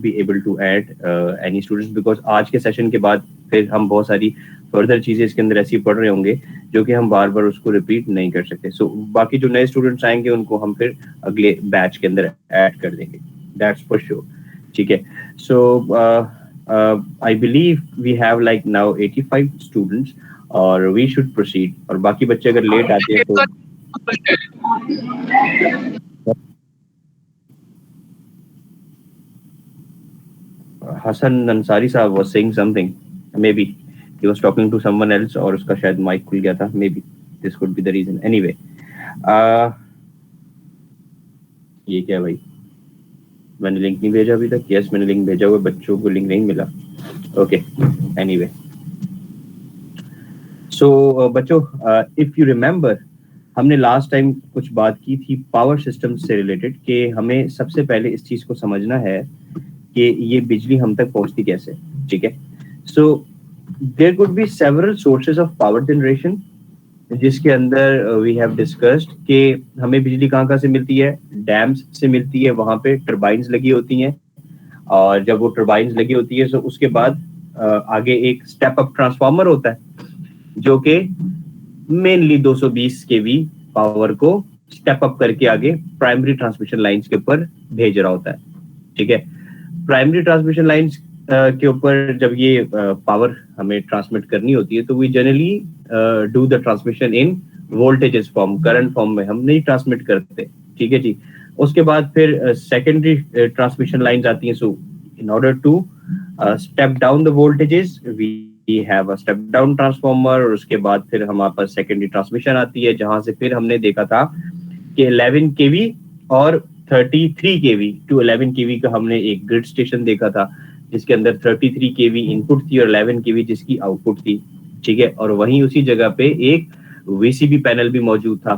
be able to add any students because आज के session के बाद फिर हम बहुत सारी फर्दर चीजें इसके अंदर ऐसी पढ़ रहे होंगे जो कि हम बार बार उसको रिपीट नहीं कर सकते. सो बाकी जो नए स्टूडेंट्स आएंगे उनको हम फिर अगले बैच के अंदर ऐड कर देंगे. That's for sure. ठीक है. सो I believe we have like now 85 students और we should proceed. और बाकी बच्चे अगर लेट आते हैं तो Hassan Ansari साहब was saying something. Maybe he was talking to someone else और उसका शायद माइक खुल गया था. Maybe this could be the reason. Anyway, ये क्या भाई? मैंने लिंक नहीं भेजा अभी तक. यस मैंने लिंक भेजा हुआ, बच्चों को लिंक नहीं मिला. ओके. एनीवे, सो बच्चों, इफ यू रिमेम्बर हमने लास्ट टाइम कुछ बात की थी पावर सिस्टम से रिलेटेड कि हमें सबसे पहले इस चीज को समझना है कि ये बिजली हम तक पहुंचती कैसे. ठीक है. So there could be several sources of power generation जिसके अंदर वी हैव डिस्कस्ड कि हमें बिजली कहाँ से मिलती है. डैम्स से मिलती है. वहां पे टर्बाइंस लगी होती हैं और जब वो टर्बाइंस लगी होती है तो उसके बाद आगे एक स्टेप अप ट्रांसफार्मर होता है जो कि मेनली 220 केवी पावर को स्टेप अप करके आगे प्राइमरी ट्रांसमिशन लाइंस के ऊपर भेज रहा होता है. ठीक है. प्राइमरी ट्रांसमिशन लाइंस के ऊपर जब ये पावर हमें ट्रांसमिट करनी होती है तो we generally do the transmission in voltages form, current form में हम नहीं ट्रांसमिट करते. ठीक है जी. उसके बाद फिर सेकेंडरी ट्रांसमिशन लाइंस आती हैं. So in order to step down the voltages we have a step down transformer. और उसके बाद फिर हमारे पास सेकेंडरी ट्रांसमिशन आती है जहां से फिर हमने देखा था कि 11 केवी और 33 केवी टू 11 केवी का हमने एक ग्रिड स्टेशन देखा था जिसके अंदर 33 केवी इनपुट थी और 11 केवी जिसकी आउटपुट थी. ठीक है. और वहीं उसी जगह पे एक वीसीबी पैनल भी मौजूद था.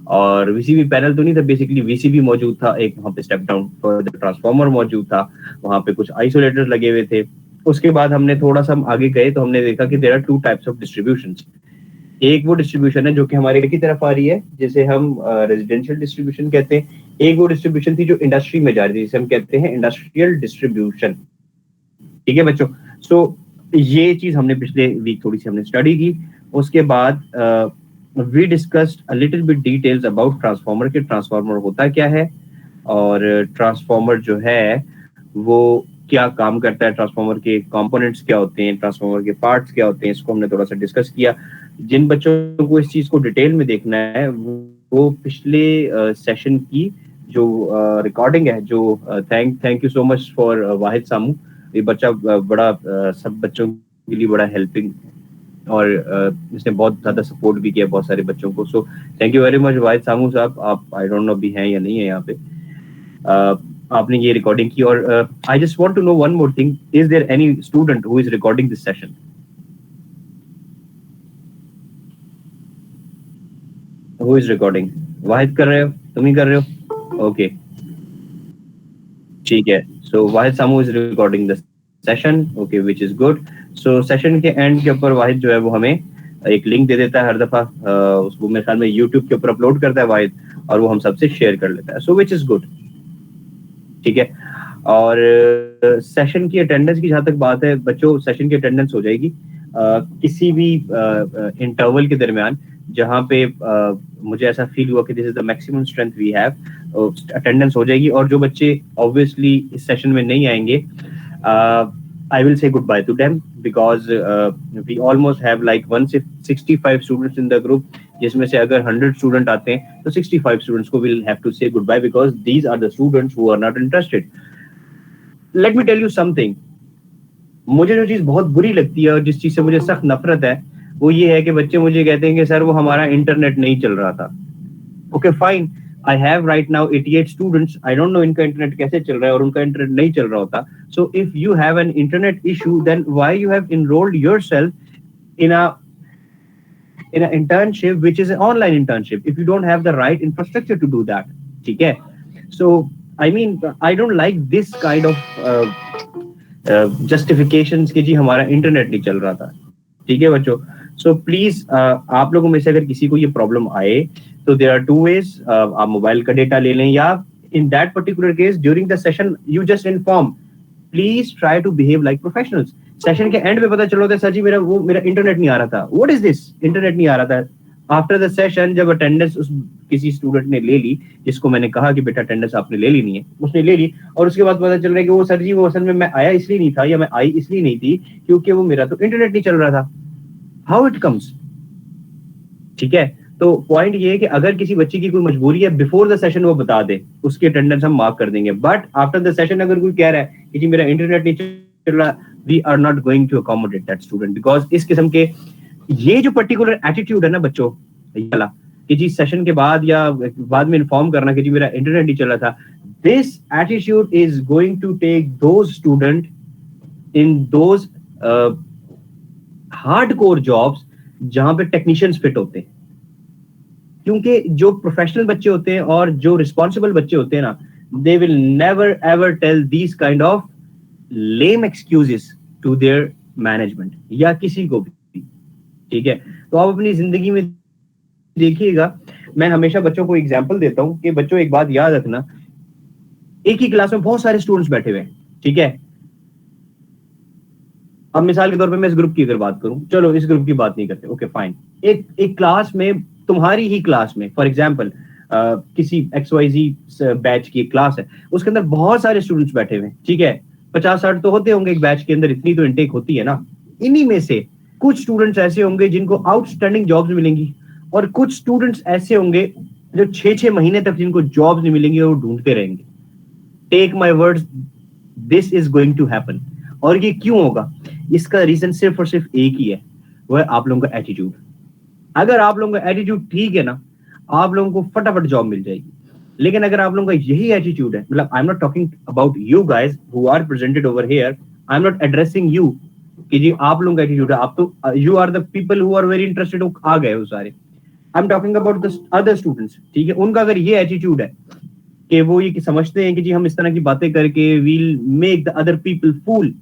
और वीसीबी पैनल तो नहीं था, बेसिकली वीसीबी मौजूद था. एक वहां पे स्टेप डाउन फॉर ट्रांसफार्मर मौजूद था. वहां पे कुछ आइसोलेटर्स लगे हुए थे. उसके बाद हमने थोड़ा सा आगे गए तो हमने देखा कि there are two types of distributions. एक वो डिस्ट्रीब्यूशन है जो कि हमारे की तरफ आ रही है जिसे हम रेजिडेंशियल डिस्ट्रीब्यूशन कहते हैं. एक वो डिस्ट्रीब्यूशन थी जो इंडस्ट्री में जा रही थी जिसे हम कहते हैं इंडस्ट्रियल डिस्ट्रीब्यूशन. ठीक है बच्चों. सो ये चीज हमने पिछले वीक थोड़ी सी हमने स्टडी की. उसके बाद we discussed a little bit details about transformer के ट्रांसफार्मर होता क्या है और ट्रांसफार्मर जो है वो क्या काम करता है, ट्रांसफार्मर के कंपोनेंट्स क्या होते हैं, ट्रांसफार्मर के पार्ट्स क्या होते हैं. इसको हमने थोड़ा सा डिस्कस किया. जिन बच्चों को इस चीज को डिटेल में देखना है वो पिछले सेशन की जो रिकॉर्डिंग है जो thank you so much for Wahid Samu. ये बच्चा बड़ा सब बच्चों के लिए बड़ा हेल्पिंग और इसने बहुत ज्यादा सपोर्ट भी किया बहुत सारे बच्चों को. So thank you very much Wahid Samu साहब. आप आई डोंट नो अभी हैं या नहीं है यहाँ पे. आपने ये रिकॉर्डिंग की. और I just want to know one more thing. Is there any student who is recording this session? Who is recording? Wahid कर रहे हो? तुम ही कर रहे हो? ओके ठीक है. So Wahid Samu is recording the session. Okay which is good. So session के एंड के ऊपर वाहिद जो है वो हमें एक लिंक दे देता है हर दफा. उसको मेरे ख्याल में यूट्यूब के ऊपर अपलोड करता है वाहिद और वो हम सबसे शेयर कर लेता है. सो विच इज गुड. ठीक है. और सेशन की अटेंडेंस की जहां तक बात है बच्चों, सेशन की अटेंडेंस हो जाएगी किसी भी इंटरवल के दरमियान जहां पे मुझे ऐसा फील हुआ कि this is the maximum strength we have. Attendance हो जाएगी. और जो बच्चे ऑब्वियसली इस सेशन में नहीं आएंगे I will say goodbye to them because we almost have like 165 students in the group, जिसमें से अगर 100 student आते हैं तो 65 students को will have to say goodbye because these are the students who are not interested. Let me tell you something. मुझे जो चीज बहुत बुरी लगती है और जिस चीज से मुझे सख्त नफरत है वो ये है कि बच्चे मुझे कहते हैं कि सर वो हमारा इंटरनेट नहीं चल रहा था. Okay fine. I have right now 88 students. I don't know इनका इंटरनेट कैसे चल रहा है और उनका इंटरनेट नहीं चल रहा होता. So if you have an internet issue, then why you have enrolled yourself in a internship which is an online internship if you don't have the right infrastructure to do that. ठीक है. So I mean I don't like this kind of justifications कि जी हमारा internet नहीं चल रहा था. ठीक है बच्चों. So please आप लोगों में से अगर किसी को ये प्रॉब्लम आए तो there are two ways. आप मोबाइल का डेटा ले लें या in that particular case during the session you just inform please try to behave like professionals. Session के एंड में पता चल रहा था सर जी मेरा इंटरनेट नहीं आ रहा था, व्हाट इज दिस, इंटरनेट नहीं आ रहा था। आफ्टर द सेशन जब अटेंडेंस किसी स्टूडेंट ने ले ली, जिसको मैंने कहा कि बेटा अटेंडेंस आपने ले ली नहीं है, उसने ले ली, और उसके बाद पता चल रहा है कि वो सर जी वो असल में मैं आया इसलिए नहीं था या मैं आई इसलिए नहीं थी क्योंकि वो मेरा तो इंटरनेट नहीं चल रहा था। हाउ इट कम्स, ठीक है। तो पॉइंट ये है कि अगर किसी बच्चे की कोई मजबूरी है, बिफोर द सेशन वो बता दे, उसकी अटेंडेंस हम मार्क कर देंगे। बट आफ्टर द सेशन अगर कोई कह रहा है कि जी मेरा इंटरनेट नहीं चल रहा, we are not going to accommodate that student, because इस किस्म के ये जो पर्टिकुलर एटीट्यूड है ना बच्चों वाला कि जी सेशन के बाद या बाद में इन्फॉर्म करना कि जी मेरा इंटरनेट नहीं चल रहा था, this attitude is going to take those student in those hardcore jobs जहां पे टेक्नीशियंस फिट होते हैं। क्योंकि जो प्रोफेशनल बच्चे होते हैं और जो रिस्पॉन्सिबल बच्चे होते हैं ना, they will never ever tell these kind of lame excuses to their management या किसी को भी, ठीक है। तो आप अपनी जिंदगी में देखिएगा, मैं हमेशा बच्चों को एग्जांपल देता हूं कि बच्चों एक बात याद रखना, एक ही क्लास में बहुत सारे स्टूडेंट्स बैठे हुए हैं, ठीक है। अब मिसाल के तौर पे मैं इस ग्रुप की अगर बात करूं, चलो इस ग्रुप की बात नहीं करते, ओके फाइन। एक क्लास में, तुम्हारी ही क्लास में फॉर एग्जांपल किसी XYZ बैच की क्लास है, उसके अंदर बहुत सारे स्टूडेंट्स बैठे हुए हैं, ठीक है। 50-60 तो होते होंगे एक बैच के अंदर, इतनी तो इनटेक होती है ना। इन्हीं में से कुछ स्टूडेंट्स ऐसे होंगे जिनको आउटस्टैंडिंग जॉब्स मिलेंगी, और कुछ स्टूडेंट्स ऐसे होंगे जो 6-6 महीने तक जिनको जॉब्स नहीं मिलेंगी और वो ढूंढते रहेंगे। Take my words, this is going to happen. और ये क्यों होगा? इसका रीजन सिर्फ और सिर्फ एक ही है, वो है आप लोगों का एटीट्यूड। अगर आप लोगों का एटीट्यूड ठीक है ना, आप लोगों को फटाफट जॉब मिल जाएगी। लेकिन अगर आप लोगों का यही एटीट्यूड है, मतलब I am not talking about you guys who are presented over here, I am not addressing you कि जी आप लोगों का एटीट्यूड है, आप तो you are the people who are very interested, आ गए वो सारे। I am talking about the other students, ठीक है। उनका अगर ये एटीट्यूड है कि वो ये समझते हैं कि जी हम इस तरह की बातें करके we'll make the other people fool,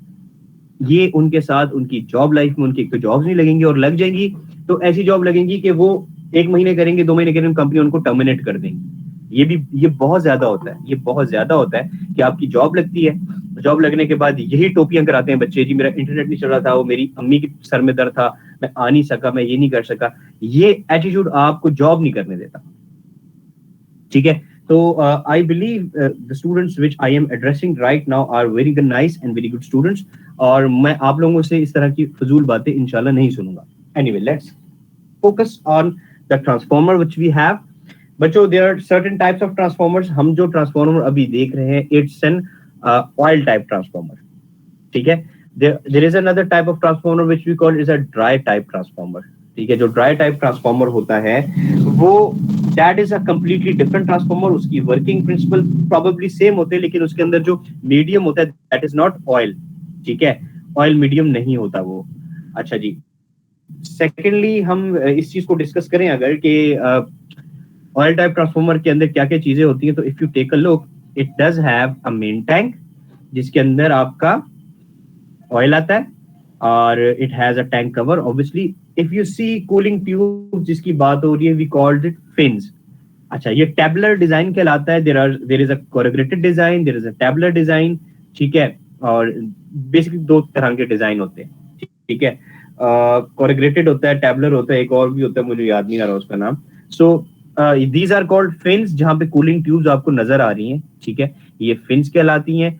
ये उनके साथ उनकी जॉब लाइफ में उनकी एक तो जॉब्स नहीं लगेंगी, और लग जाएंगी तो ऐसी जॉब लगेंगी कि वो 1 महीने करेंगे, 2 महीने करेंगे, कंपनी उनको टर्मिनेट कर देंगी। ये बहुत ज्यादा होता है, ये बहुत ज्यादा होता है कि आपकी जॉब लगती है, जॉब लगने के बाद यही टोपियां कराते हैं बच्चे, जी मेरा इंटरनेट नहीं चल रहा था, वो मेरी अम्मी के सर में दर्द था, मैं आ नहीं सका, मैं ये नहीं कर सका। ये एटीट्यूड आपको जॉब नहीं करने देता, ठीक है। तो I believe the students which I am addressing right now are very good, nice and very good students, और मैं आप लोगों से इस तरह की फजूल बातें इंशाल्लाह नहीं सुनूंगा। Anyway, let's focus on the transformer which we have. बच्चों, there are certain types of transformers. हम जो ट्रांसफॉर्मर अभी देख रहे हैं, it's an oil type transformer, ठीक है। There is another type of transformer which we call is a dry type transformer, ठीक है। जो ड्राई टाइप ट्रांसफॉर्मर होता है वो that is a completely different transformer. उसकी वर्किंग प्रिंसिपल प्रोबेबली सेम होते हैं, लेकिन उसके अंदर जो मीडियम होता है दैट इज नॉट ऑयल, ठीक है। ऑयल मीडियम नहीं होता वो। अच्छा जी, सेकेंडली हम इस चीज को डिस्कस करें अगर कि ऑयल टाइप ट्रांसफॉर्मर के अंदर क्या क्या चीजें होती हैं, तो if you take a look, it does have a main tank जिसके अंदर आपका ऑयल आता है, और it has a tank cover. Obviously if you see cooling tube जिसकी बात हो रही है, वी कॉल्ड इट फिन्स। अच्छा, ये टेबुलर डिजाइन कहलाता है। There is a corrugated design, there is a tubular design, ठीक है। और बेसिकली 2 तरह के डिजाइन होते हैं, ठीक है। कोरिगेटेड होता है, टेबुलर होता है, एक और भी होता है, मुझे याद नहीं आ रहा उसका नाम। So these are called fins, जहां पे कूलिंग ट्यूब्स आपको नजर आ रही हैं, ठीक है। ये फिन्स कहलाती हैं।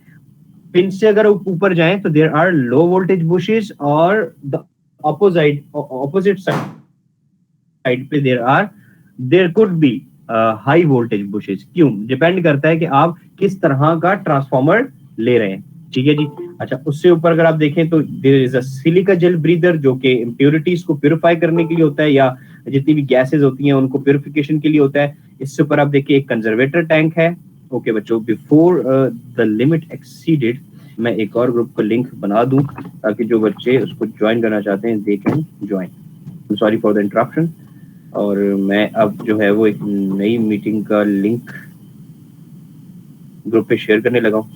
फिन्स से अगर ऊपर जाएं तो there are low voltage bushes, और द opposite साइड पे there could be high voltage bushes. क्यों? डिपेंड करता है कि आप किस तरह का ट्रांसफॉर्मर ले रहे हैं, ठीक है जी। अच्छा, उससे ऊपर अगर आप देखें तो there is a silica gel breather, जो कि इम्प्योरिटीज को प्यूरिफाई करने के लिए होता है, या जितनी भी गैसेज होती हैं उनको प्यूरिफिकेशन के लिए होता है। इससे ऊपर आप देखिए एक कंजर्वेटर टैंक है। ओके बच्चों, बिफोर द लिमिट एक्सीडेड, मैं एक और ग्रुप को लिंक बना दूं ताकि जो बच्चे उसको ज्वाइन करना चाहते हैं they can join. Sorry for the interruption. और मैं अब जो है वो एक नई मीटिंग का लिंक ग्रुप पे शेयर करने लगा हूं,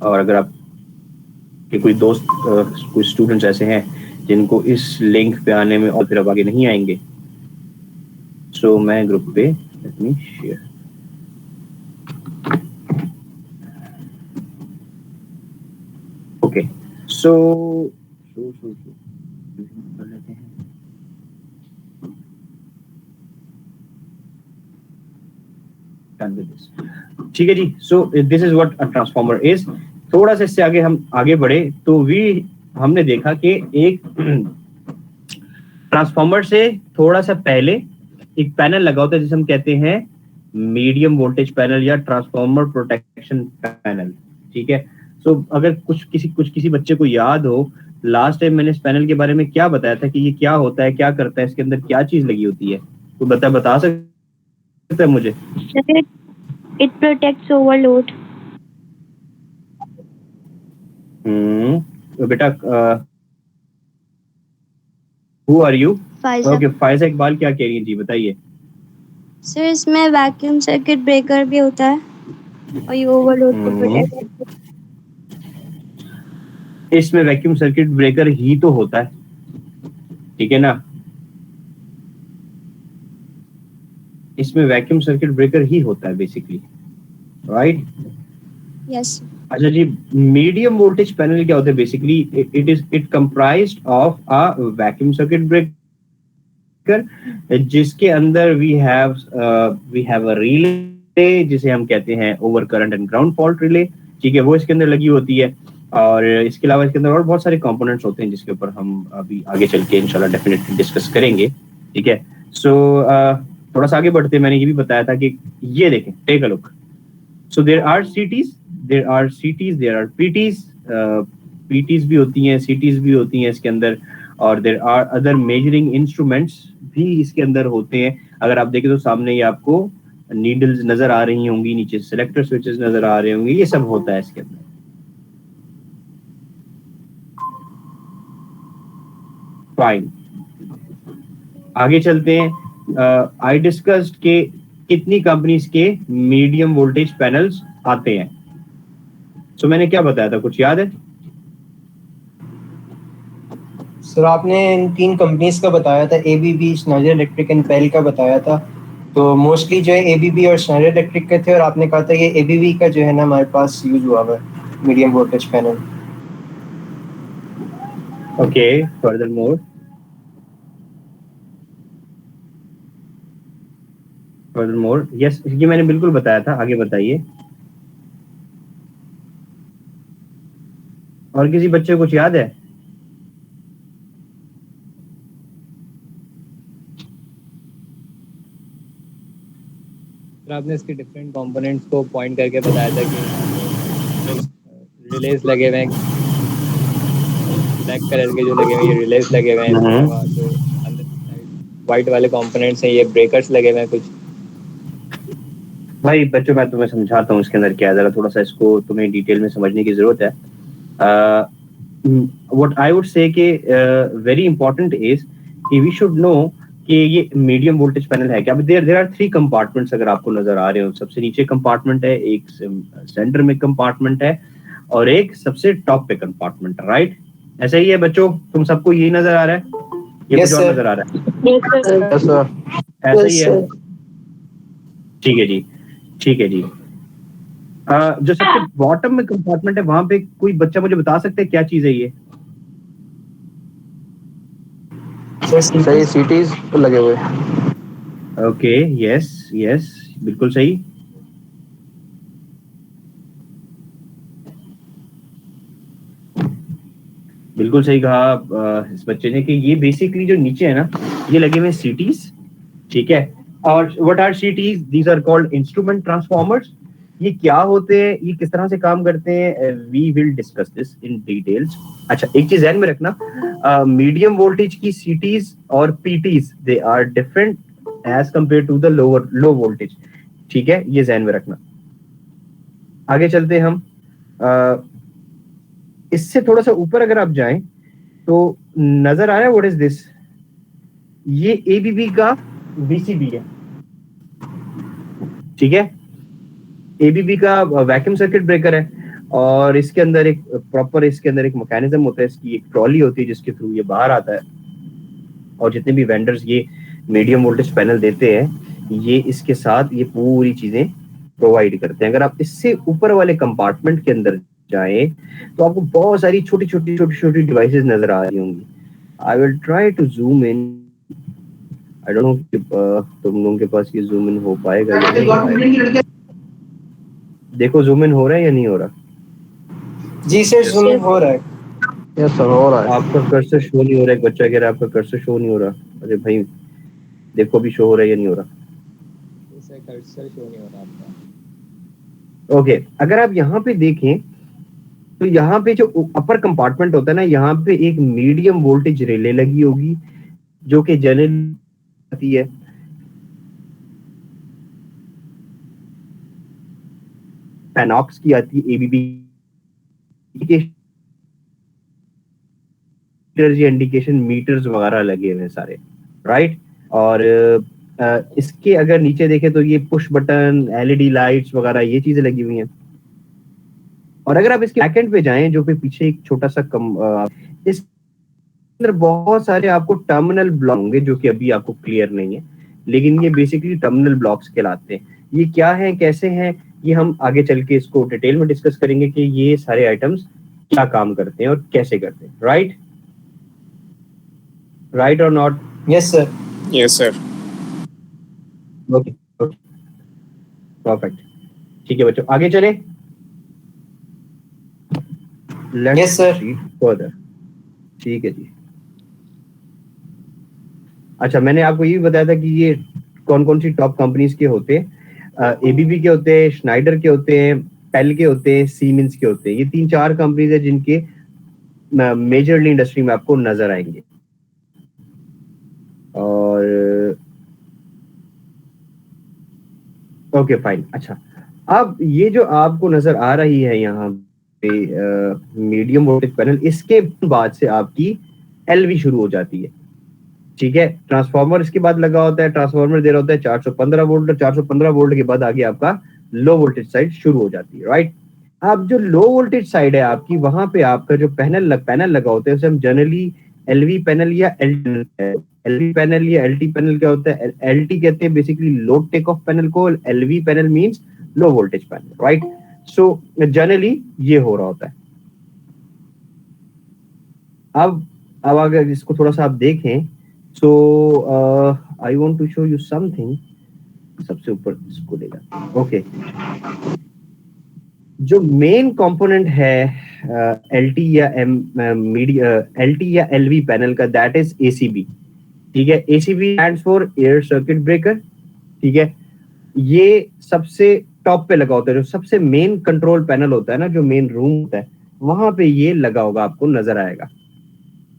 और अगर आप के कोई दोस्त कोई स्टूडेंट्स ऐसे हैं जिनको इस लिंक पे आने में और फिर अब आगे नहीं आएंगे, सो मैं ग्रुप पे let me share. Okay so कर लेते हैं। ठीक है जी। So this is what a transformer is. थोड़ा सा इससे आगे हम आगे बढ़े तो हमने देखा कि एक ट्रांसफार्मर से थोड़ा सा पहले एक पैनल लगा होता है जिसे हम कहते हैं मीडियम वोल्टेज पैनल या ट्रांसफार्मर प्रोटेक्शन पैनल। ठीक है। सो अगर किसी बच्चे को याद हो, लास्ट टाइम मैंने इस पैनल के बारे में क्या बताया था कि ये क्या होता है, क्या करता है, इसके अंदर क्या चीज लगी होती है, तो बता सकते हैं मुझे? It protects overload. तो बेटा who are you? Faiza. Okay Faiza Iqbal क्या कह रही है जी, बताइए। सर इसमें वैक्यूम सर्किट ब्रेकर भी होता है और ये ओवरलोड को प्रोटेक्ट करता है। इसमें वैक्यूम सर्किट ब्रेकर ही तो होता है, ठीक है ना? इसमें वैक्यूम सर्किट ब्रेकर ही होता है बेसिकली, राइट? यस। अच्छा जी, मीडियम वोल्टेज पैनल क्या होता है? Basically it comprised of a vacuum circuit breaker जिसके अंदर वी हैव अ रिले जिसे हम कहते हैं over current and ground fault relay. ठीक है, वो इसके अंदर लगी होती है। और इसके अलावा इसके अंदर और बहुत सारे कंपोनेंट्स होते हैं जिसके ऊपर हम अभी आगे चल के इंशाल्लाह डेफिनेटली डिस्कस करेंगे। ठीक है। सो थोड़ा सा आगे बढ़ते मैंने ये भी बताया था कि ये देखें, take a look. So there are CTs, there are PTs, PTs भी होती हैं, सीटीज भी होती हैं इसके अंदर, और there are other measuring instruments भी इसके अंदर होते हैं। अगर आप देखें तो सामने ये आपको नीडल्स नजर आ रही होंगी, नीचे सिलेक्टर स्विचेस नजर आ रहे होंगे, ये सब होता है इसके अंदर। फाइन, आगे चलते हैं। आई डिस्कस्ड के कितनी कंपनीज के मीडियम वोल्टेज पैनल्स आते हैं। सो मैंने क्या बताया था, कुछ याद है? सर आपने इन 3 कंपनीज का बताया था, ABB, Snyder electric and pale का बताया था। तो मोस्टली जो है एबीबी और स्नाइडर इलेक्ट्रिक के थे, और आपने कहा था ये एबीबी का जो है ना हमारे पास यूज हुआ है medium voltage panel. Okay, furthermore yes, ये मैंने बिल्कुल बताया था, आगे बताइए। और किसी बच्चे को कुछ याद है? आपने इसके डिफरेंट कंपोनेंट्स को पॉइंट करके बताया था कि रिलेज लगे हुए हैं, ब्लैक कलर के जो लगे हुए हैं ये रिलेज लगे हुए हैं, जो अंदर व्हाइट वाले कंपोनेंट्स हैं ये ब्रेकर्स लगे हुए हैं कुछ। भाई बच्चों मैं तुम्हें समझाता हूँ इसके अंदर क्या है, जरा थोड़ा सा इसको तुम्हें डिटेल में समझने की जरूरत है। व्हाट आई वुड से कि वेरी इंपॉर्टेंट इज कि वी शुड नो कि ये मीडियम वोल्टेज पैनल है क्या। देयर आर 3 कंपार्टमेंट्स अगर आपको नजर आ रहे हो। सबसे नीचे कंपार्टमेंट है, एक सेंटर में कंपार्टमेंट है, और एक सबसे टॉप पे कंपार्टमेंट, राइट? ऐसा ही है बच्चों, तुम सबको यही नजर आ रहा है? ये कुछ और नजर आ रहा है? Yes sir. ऐसा ही है, ठीक है जी, ठीक है जी। जो सबसे बॉटम में कंपार्टमेंट है वहां पे कोई बच्चा मुझे बता सकते हैं क्या चीज है ये? सही, सीटीज लगे हुए। ओके, यस यस, बिल्कुल सही। बिल्कुल सही कहा इस बच्चे ने कि ये बेसिकली जो नीचे है ना, ये लगे हुए सीटीज, ठीक है। और what are CTs? These are called instrument transformers. ये क्या होते हैं, ये किस तरह से काम करते हैं, we will discuss this in details. अच्छा, एक चीज ध्यान में रखना, मीडियम वोल्टेज की सीटीज और PTs they are different as compare to the low voltage, ठीक है, ये ध्यान में रखना। आगे चलते हैं हम। इससे थोड़ा सा ऊपर अगर आप जाएं तो नजर आ रहा है व्हाट इज दिस? ये एबीबी का वीसीबी है, ठीक है। एबीबी का वैक्यूम सर्किट ब्रेकर है, और इसके अंदर एक प्रॉपर मैकेनिज्म होता है, इसकी एक ट्रॉली होती है जिसके थ्रू ये बाहर आता है। और जितने भी वेंडर्स ये मीडियम वोल्टेज पैनल देते हैं, ये इसके साथ ये पूरी चीजें प्रोवाइड करते हैं। अगर आप इससे ऊपर वाले कंपार्टमेंट के अंदर जाए तो आपको बहुत सारी छोटी छोटी डिवाइसेस नजर आ रही होंगी। I will try to zoom in. I don't know कि तुम लोगों के पास ये जूम इन हो पाएगा या नहीं पाएगा। देखो जूम इन हो रहा है या नहीं हो रहा? जी सर, जूम इन हो रहा है। यस सर, हो रहा है। आपका कर्सर शो नहीं हो रहा है। एक बच्चा कह रहा है आपका कर्सर शो नहीं हो रहा। अरे भाई देखो अभी शो हो रहा है या नहीं हो रहा? कर्सर शो नहीं हो रहा आपका। ओके, अगर आप यहाँ पे देखें तो यहाँ पे जो अपर कंपार्टमेंट होता है ना, यहाँ पे एक मीडियम वोल्टेज रिले लगी होगी जो कि जनरली आती है। पैनॉक्स की आती है, एबीबी इंडिकेशन मीटर्स वगैरह लगे हुए हैं सारे, राइट। और इसके अगर नीचे देखें तो ये पुश बटन, एलईडी लाइट्स वगैरह ये चीजें लगी हुई हैं। और अगर आप इसके बैकएंड पे जाएं जो कि पीछे एक छोटा सा इस अंदर बहुत सारे आपको टर्मिनल ब्लॉक होंगे जो कि अभी आपको क्लियर नहीं है, लेकिन ये बेसिकली टर्मिनल ब्लॉक्स कहलाते हैं। ये क्या है, कैसे हैं, ये हम आगे चल के इसको डिटेल में डिस्कस करेंगे कि ये सारे आइटम्स क्या काम करते हैं और कैसे करते हैं, राइट और not? Yes sir. Yes sir. Okay, perfect, ठीक है बच्चों, आगे चले। Yes, sir. फर्दर, ठीक है जी। अच्छा, मैंने आपको ये भी बताया था कि ये कौन कौन सी टॉप कंपनीज के होते हैं। एबीबी के होते हैं, श्नाइडर के होते हैं, पेल के होते हैं, सीमेंस के होते हैं। ये 3-4 कंपनीज है जिनके मेजरली इंडस्ट्री में आपको नजर आएंगे। और ओके फाइन। अच्छा, अब ये जो आपको नजर आ रही है यहाँ पे मीडियम वोल्टेज पैनल, इसके बाद से आपकी एलवी शुरू हो जाती है, ठीक है। ट्रांसफार्मर इसके बाद लगा होता है, ट्रांसफार्मर दे रहा होता है 415 वोल्ट, 415 वोल्ट के बाद आगे आपका लो वोल्टेज साइड शुरू हो जाती है, राइट। अब जो लो वोल्टेज साइड है आपकी, वहां पे आपका जो पैनल लगा होता है उसे हम जनरली एलवी पैनल या एलवी पैनल या एलटी पैनल क्या होता है, एलटी कहते हैं basically low take off panel को, LV panel means low voltage panel, right. So generally ये हो रहा होता है। अब अगर इसको थोड़ा सा आप देखें, so I want to show you something. सबसे ऊपर इसको लेगा, ओके। जो मेन कंपोनेंट है एलटी या एलवी पैनल का, दैट इज एसीबी, ठीक है। ACB stands for air circuit breaker, ठीक है। ये सबसे टॉप पे लगा होता है, जो सबसे मेन कंट्रोल पैनल होता है ना, जो मेन रूम होता है, वहां पे ये लगा होगा, आपको नजर आएगा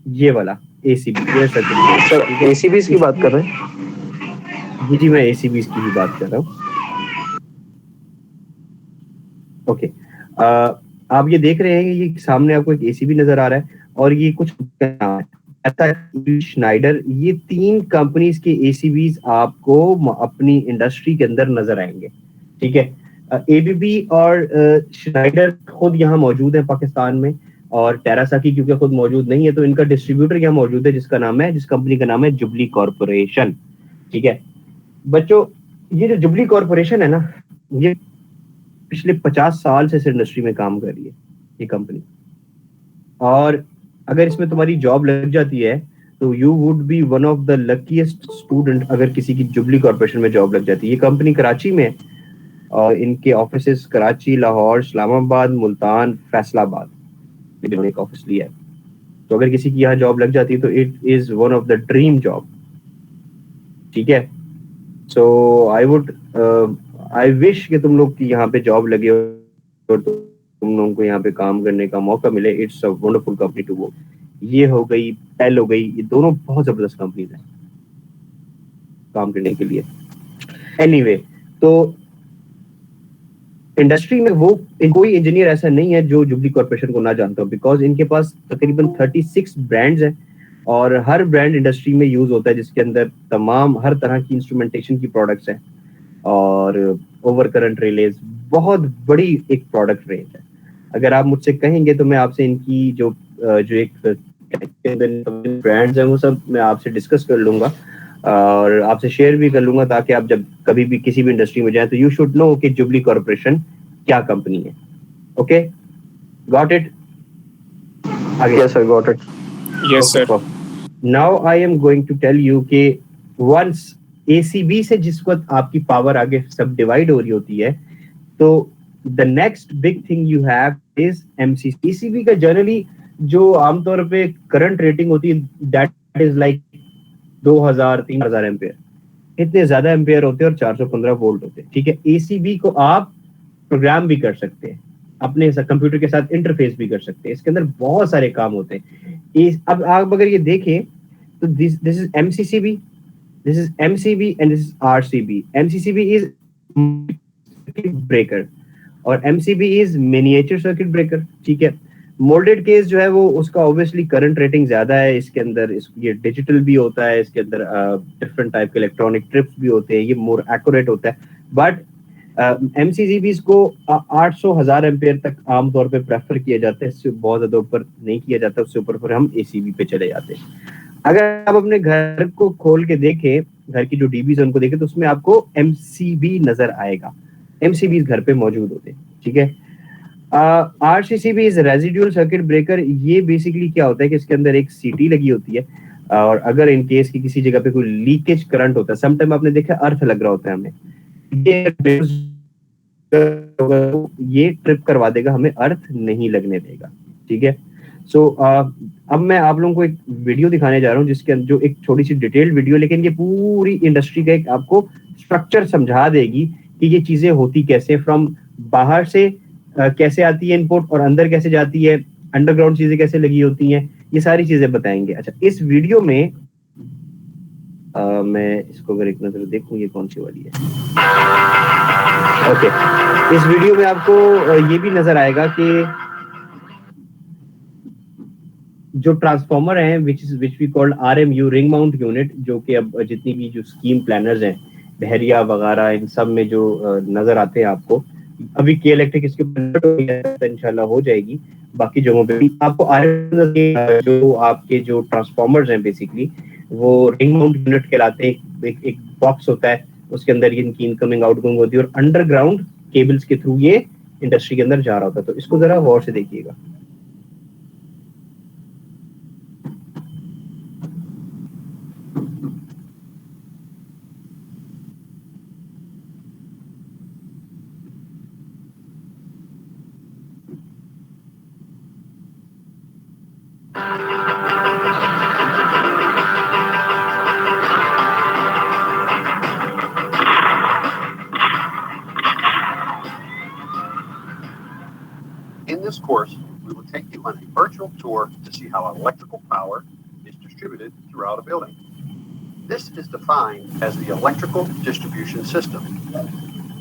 ये वाला एसीबी, एयर सर्किट ब्रेकर। एसीबीज की बात कर रहे हैं? जी, मैं एसीबी की भी बात कर रहा हूँ। ओके, आप ये देख रहे हैं कि ये सामने आपको एक एसीबी नजर आ रहा है और ये कुछ श्नाइडर, ये 3 कंपनीज के एसीबीज आपको अपनी इंडस्ट्री के अंदर नजर आएंगे, ठीक है। एबीबी और श्नाइडर खुद यहाँ मौजूद है पाकिस्तान में, और टेरासाकी क्योंकि खुद मौजूद नहीं है तो इनका डिस्ट्रीब्यूटर यहाँ मौजूद है जिस कंपनी का नाम है जुबली कॉर्पोरेशन, ठीक है। बच्चों, ये जो जुबली कॉर्पोरेशन है ना, ये पिछले 50 साल से इस इंडस्ट्री में काम कर रही है ये कंपनी। और अगर इसमें तुम्हारी जॉब लग जाती है तो you would be one of the luckiest student अगर किसी की जुबली कॉर्पोरेशन में जॉब लग जाती है। ये कंपनी कराची में है और इनके ऑफिसेस कराची, लाहौर, इस्लामाबाद, मुल्तान, फैसलाबाद, इन्होंने एक ऑफिस लिया है। तो अगर किसी की यहाँ जॉब लग जाती है तो it is one of the dream job, ठीक है। सो आई विश कि तुम लोग की यहाँ पे जॉब लगे और तुम लोगों को यहाँ पे काम करने का मौका मिले। It's a wonderful company to work. ये हो गई, पेल हो गई, ये दोनों बहुत जबरदस्त कंपनीज हैं काम करने के लिए। एनीवे, तो इंडस्ट्री में वो कोई इंजीनियर ऐसा नहीं है जो जुबली कॉर्पोरेशन को ना जानता हो, बिकॉज इनके पास तकरीबन 36 ब्रांड्स हैं और हर ब्रांड इंडस्ट्री में यूज होता है, जिसके अंदर तमाम हर तरह की इंस्ट्रूमेंटेशन की प्रोडक्ट्स हैं और ओवर करंट रिलेज, बहुत बड़ी एक प्रोडक्ट रेंज है। अगर आप मुझसे कहेंगे तो मैं आपसे इनकी जो एक ब्रांड्स हैं वो सब मैं आपसे डिस्कस कर लूंगा और आपसे शेयर भी कर लूंगा, ताकि आप जब कभी भी किसी भी इंडस्ट्री में जाएं तो यू शुड नो कि जुबली कॉर्पोरेशन क्या कंपनी है। Okay, Got it? Again. Yes, I got it. Yes, sir. Now I am going to tell you कि once ACB से जिस वक्त आपकी पावर आगे सब डिवाइड हो रही होती है, तो the next big thing you have is MCC. ACB का जनरली जो आमतौर पे करंट रेटिंग होती है, that is like 2000-3000 एम्पेयर. इतने ज्यादा एम्पेयर होते हैं और 415 वोल्ट होते हैं. ठीक है, ACB को आप प्रोग्राम भी कर सकते हैं, अपने कंप्यूटर के साथ इंटरफेस भी कर सकते हैं. इसके अंदर बहुत सारे काम होते हैं. अब आप अगर ये देखें तो this is MCCB, this is MCB and this is RCB. MCCB is breaker और MCB is miniature circuit breaker. ठीक है, मोल्डेड केस जो है वो उसका ऑब्वियसली करंट रेटिंग ज्यादा है. इसके अंदर ये डिजिटल भी होता है, इसके अंदर डिफरेंट टाइप के इलेक्ट्रॉनिक ट्रिप्स भी होते हैं, ये मोर एक्यूरेट होता है. बट MCCBs को 800-1000 एम्पेयर तक आमतौर पे प्रेफर किया जाता है. इससे बहुत ज्यादा ऊपर नहीं किया जाता, उससे ऊपर फिर हम ACB पे चले जाते हैं. अगर आप अपने घर को खोल के देखें, घर की जो DBs है उनको देखें, तो उसमें आपको MCB नजर आएगा. MCBs घर पे मौजूद होते हैं. ठीक है, RCCB is residual circuit breaker. ये बेसिकली क्या होता है कि इसके अंदर एक CT लगी होती है और अगर इन केस की किसी जगह पे कोई लीकेज करंट होता है, समटाइम आपने देखा अर्थ लग रहा होता है हमें, ये ट्रिप करवा देगा, हमें अर्थ नहीं लगने देगा. ठीक है, सो अब मैं आप लोगों को एक वीडियो दिखाने जा रहा हूँ जिसके जो एक छोटी सी डिटेल्ड वीडियो, लेकिन ये पूरी इंडस्ट्री का एक आपको स्ट्रक्चर समझा देगी कि ये चीजें होती कैसे, फ्रॉम बाहर से कैसे आती है इनपुट और अंदर कैसे जाती है, अंडरग्राउंड चीजें कैसे लगी होती हैं, ये सारी चीजें बताएंगे. अच्छा, इस वीडियो में मैं इसको अगर एक नजर देखूं, ये कौन सी वाली है? ओके, इस वीडियो में आपको ये भी नजर आएगा कि जो ट्रांसफॉर्मर है which we called RMU, ring mount unit, जो कि अब जितनी भी जो स्कीम प्लानर्स हैं, बहरिया वगैरह, इन सब में जो नजर आते हैं आपको, अभी के इलेक्ट्रिक इसके ऊपर इंशाल्लाह हो जाएगी, बाकी जगहों पे भी आपको जो आपके जो ट्रांसफॉर्मर्स हैं बेसिकली वो रिंग माउंट यूनिट कहलाते हैं. एक बॉक्स होता है, उसके अंदर इनकी इनकमिंग आउटगोइंग होती है और अंडरग्राउंड केबल्स के थ्रू ये इंडस्ट्री के अंदर जा रहा होता है. तो इसको जरा गौर से देखिएगा. In this course, we will take you on a virtual tour to see how electrical power is distributed throughout a building. This is defined as the electrical distribution system.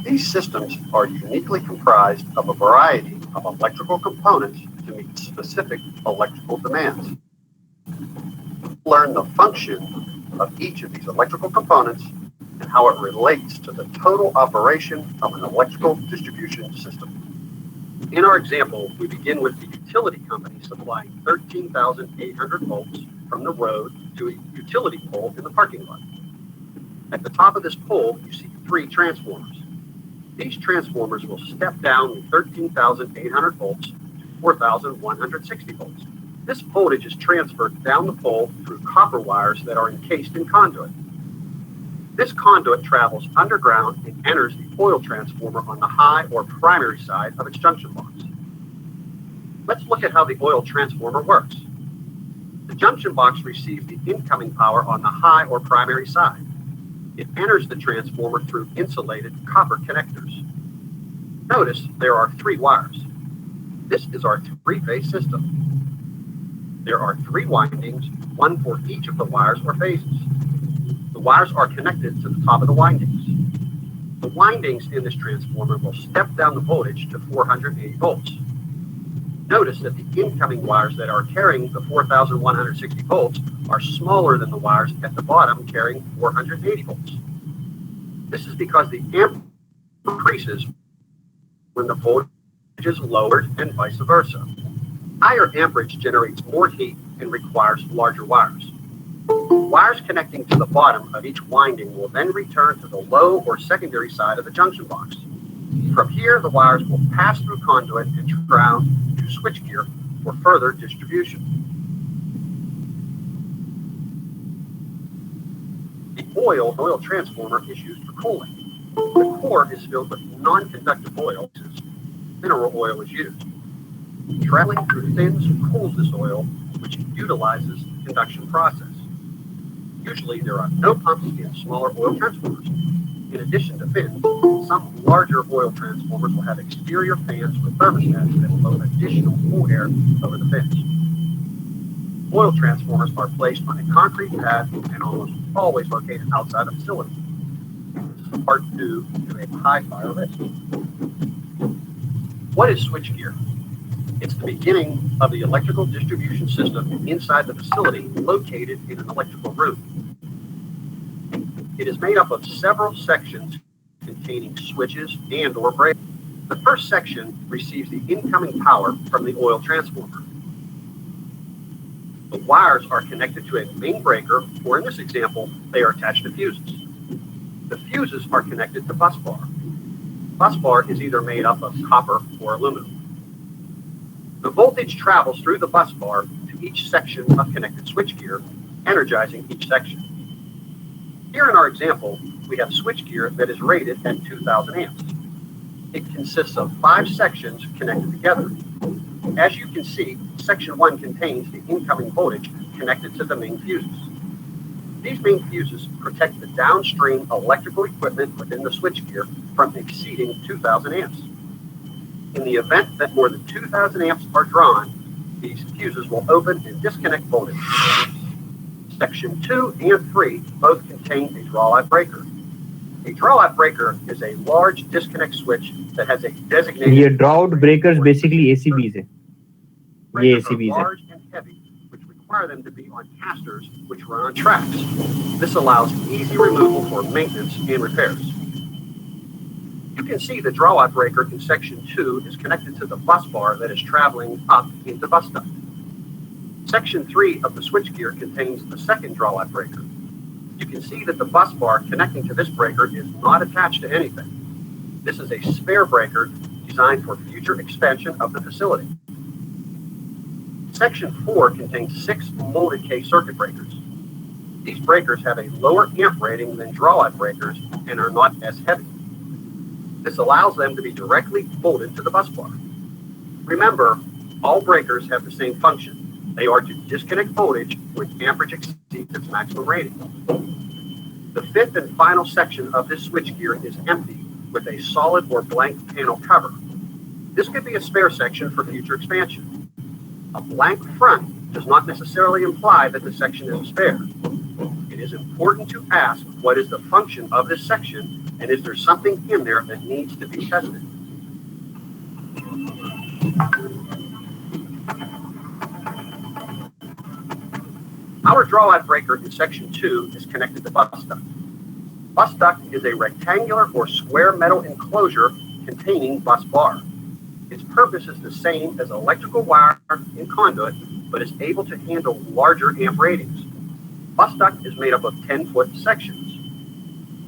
These systems are uniquely comprised of a variety of electrical components to meet specific electrical demands. Learn the function of each of these electrical components and how it relates to the total operation of an electrical distribution system. In our example, we begin with the utility company supplying 13,800 volts from the road to a utility pole in the parking lot. At the top of this pole, you see 3 transformers. These transformers will step down the 13,800 volts to 4,160 volts. This voltage is transferred down the pole through copper wires that are encased in conduit. This conduit travels underground and enters the oil transformer on the high or primary side of its junction box. Let's look at how the oil transformer works. The junction box receives the incoming power on the high or primary side. It enters the transformer through insulated copper connectors. Notice there are 3 wires. This is our 3-phase system. There are 3 windings, one for each of the wires or phases. The wires are connected to the top of the windings. The windings in this transformer will step down the voltage to 480 volts. Notice that the incoming wires that are carrying the 4,160 volts are smaller than the wires at the bottom carrying 480 volts. This is because the amperage increases when the voltage is lowered and vice versa. Higher amperage generates more heat and requires larger wires. Wires connecting to the bottom of each winding will then return to the low or secondary side of the junction box. From here, the wires will pass through conduit and ground to switchgear for further distribution. The oil transformer is used for cooling. The core is filled with non-conductive oil. Mineral oil is used. Traveling through fins cools this oil, which utilizes the conduction process. Usually there are no pumps in smaller oil transformers. In addition to fins, some larger oil transformers will have exterior fans with thermostats that blow additional cool air over the fins. Oil transformers are placed on a concrete pad and almost always located outside the facility. This is in part due to a high fire risk. What is switchgear? It's the beginning of the electrical distribution system inside the facility located in an electrical room. It is made up of several sections containing switches and/or breakers. The first section receives the incoming power from the oil transformer. The wires are connected to a main breaker, or in this example, they are attached to fuses. The fuses are connected to bus bar. Bus bar is either made up of copper or aluminum. The voltage travels through the bus bar to each section of connected switchgear, energizing each section. Here in our example, we have switchgear that is rated at 2,000 amps. It consists of 5 sections connected together. As you can see, section 1 contains the incoming voltage connected to the main fuses. These main fuses protect the downstream electrical equipment within the switchgear from exceeding 2,000 amps. In the event that more than 2,000 amps are drawn, these fuses will open and disconnect voltage. Section 2 and 3 both contain a draw-out breaker. A draw-out breaker is a large disconnect switch that has a designated... ये drought breakers basically ACBs है. ये ACBs है. Large and heavy, which require them to be on casters which run on tracks. This allows easy removal for maintenance and repairs. You can see the draw-out breaker in section 2 is connected to the bus bar that is traveling up into bus duct. Section 3 of the switchgear contains the second draw-out breaker. You can see that the bus bar connecting to this breaker is not attached to anything. This is a spare breaker designed for future expansion of the facility. Section 4 contains 6 molded K circuit breakers. These breakers have a lower amp rating than draw-out breakers and are not as heavy. This allows them to be directly bolted to the bus bar. Remember, all breakers have the same function. They are to disconnect voltage when amperage exceeds its maximum rating. The 5th and final section of this switchgear is empty with a solid or blank panel cover. This could be a spare section for future expansion. A blank front does not necessarily imply that the section is a spare. It is important to ask what is the function of this section and is there something in there that needs to be tested. Our draw-out breaker in section 2 is connected to bus duct. Bus duct is a rectangular or square metal enclosure containing bus bar. Its purpose is the same as electrical wire and conduit, but is able to handle larger amp ratings. Bus duct is made up of 10-foot sections.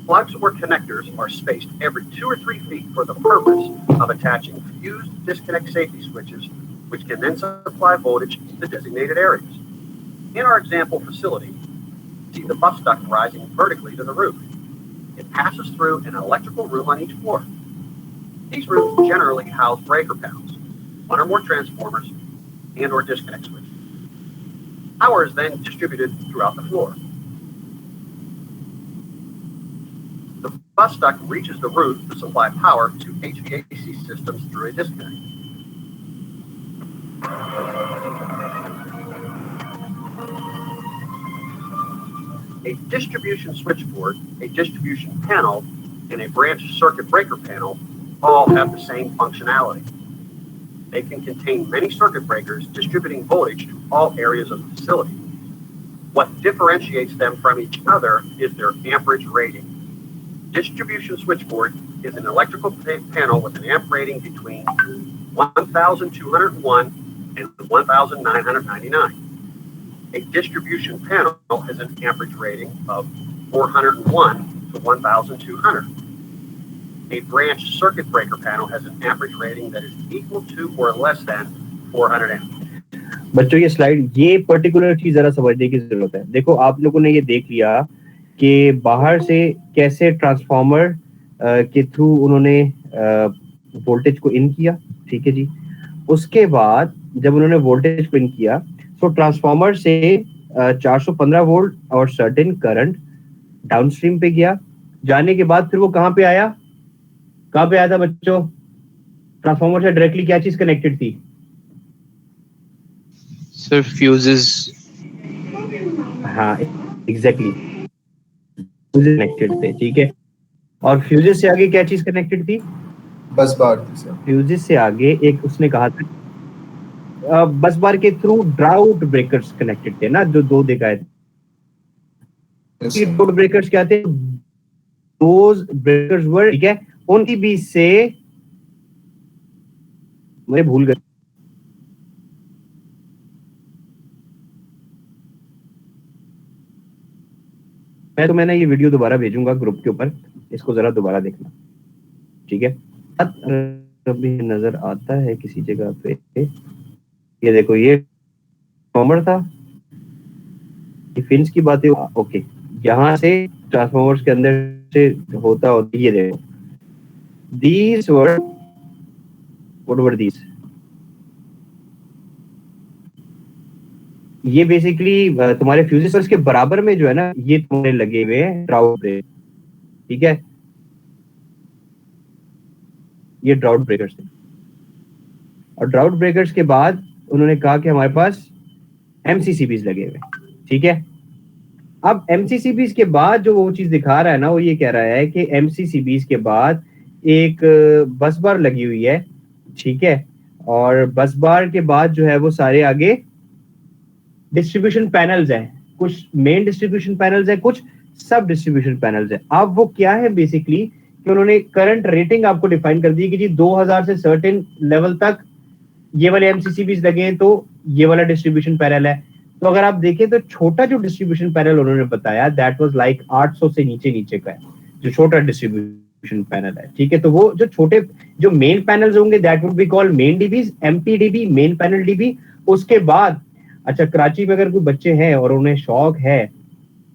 Plugs or connectors are spaced every 2 or 3 feet for the purpose of attaching fused disconnect safety switches, which can then supply voltage to designated areas. In our example facility, see the bus duct rising vertically to the roof. It passes through an electrical room on each floor. These rooms generally house breaker panels, 1 or more transformers, and or disconnect switches. Power is then distributed throughout the floor. The bus duct reaches the roof to supply power to HVAC systems through a disconnect. A distribution switchboard, a distribution panel, and a branch circuit breaker panel all have the same functionality. They can contain many circuit breakers distributing voltage to all areas of the facility. What differentiates them from each other is their amperage rating. Distribution switchboard is an electrical panel with an amp rating between 1,201 and 1,999. A distribution panel has an amperage rating of 401 to 1,200. A branch circuit breaker panel has an amperage rating that is equal to or less than 400 amp. बच्चों ये slide, ये particular चीज जरा समझने की जरूरत है। देखो आप लोगों ने ये देख लिया कि बाहर से कैसे ट्रांसफार्मर के थ्रू उन्होंने वोल्टेज को इन किया, ठीक है जी। उसके बाद जब उन्होंने वोल्टेज को इन किया तो ट्रांसफार्मर से 415 वोल्ट और सर्टेन करंट डाउनस्ट्रीम पे गया। जाने के बाद फिर वो कहाँ पे आया था बच्चों? ट्रांसफार्मर से डायरेक्टली क्या चीज कनेक्टेड थी? Sir fuses. हाँ एग्जैक्टली, फ्यूजेस कनेक्टेड थे, ठीक है। और फ्यूजेस से आगे क्या चीज कनेक्टेड थी? बस बार थी सर। फ्यूजेस से आगे एक उसने कहा था बस बार के थ्रू ड्राउट ब्रेकर्स कनेक्टेड थे ना, जो दो दिखाए थे। ड्राउट ब्रेकर्स क्या थे? दोज ब्रेकर्स वर, ठीक है, उनकी बीच से मैं भूल गया, मैंने ये वीडियो दोबारा भेजूंगा ग्रुप के ऊपर, इसको जरा दोबारा देखना, ठीक है। अभी नजर आता है किसी जगह पे, ये देखो ये ट्रांसफार्मर था, डिफेंस की बातें, ओके, यहाँ से ट्रांसफार्मर्स के अंदर से होता ये देखो, these were, what were these? ये बेसिकली तुम्हारे फ्यूजेस के बराबर में जो है ना, ये तुम्हारे लगे हुए हैं ड्राउट ब्रेकर, ठीक है, ये ड्राउट ब्रेकर्स थे। और ड्राउट ब्रेकर्स के बाद उन्होंने कहा कि हमारे पास एमसीसीबीज लगे हुए, ठीक है। अब एमसीसीबीज के बाद जो वो चीज दिखा रहा है ना, वो ये कह रहा है कि एमसीसीबीज के बाद एक बस बार लगी हुई है, ठीक है, और बस बार के बाद जो है वो सारे आगे डिस्ट्रीब्यूशन पैनल्स हैं, कुछ मेन डिस्ट्रीब्यूशन पैनल्स हैं, कुछ सब डिस्ट्रीब्यूशन पैनल्स हैं। अब वो क्या है बेसिकली कि उन्होंने करंट रेटिंग आपको डिफाइन कर दी कि जी 2000 से सर्टेन लेवल तक ये वाले एमसीसीबीज लगे हैं, तो ये वाला डिस्ट्रीब्यूशन पैनल है। तो अगर आप देखें तो छोटा जो डिस्ट्रीब्यूशन पैनल उन्होंने बताया दैट वाज लाइक 800 से नीचे का है, जो छोटा डिस्ट्रीब्यूशन पैनल है, ठीक है। तो वो जो छोटे जो मेन पैनल्स होंगे that would be called main DBs, MPDB, main panel DB. उसके बाद अच्छा, कराची में अगर कोई बच्चे हैं और उन्हें शौक है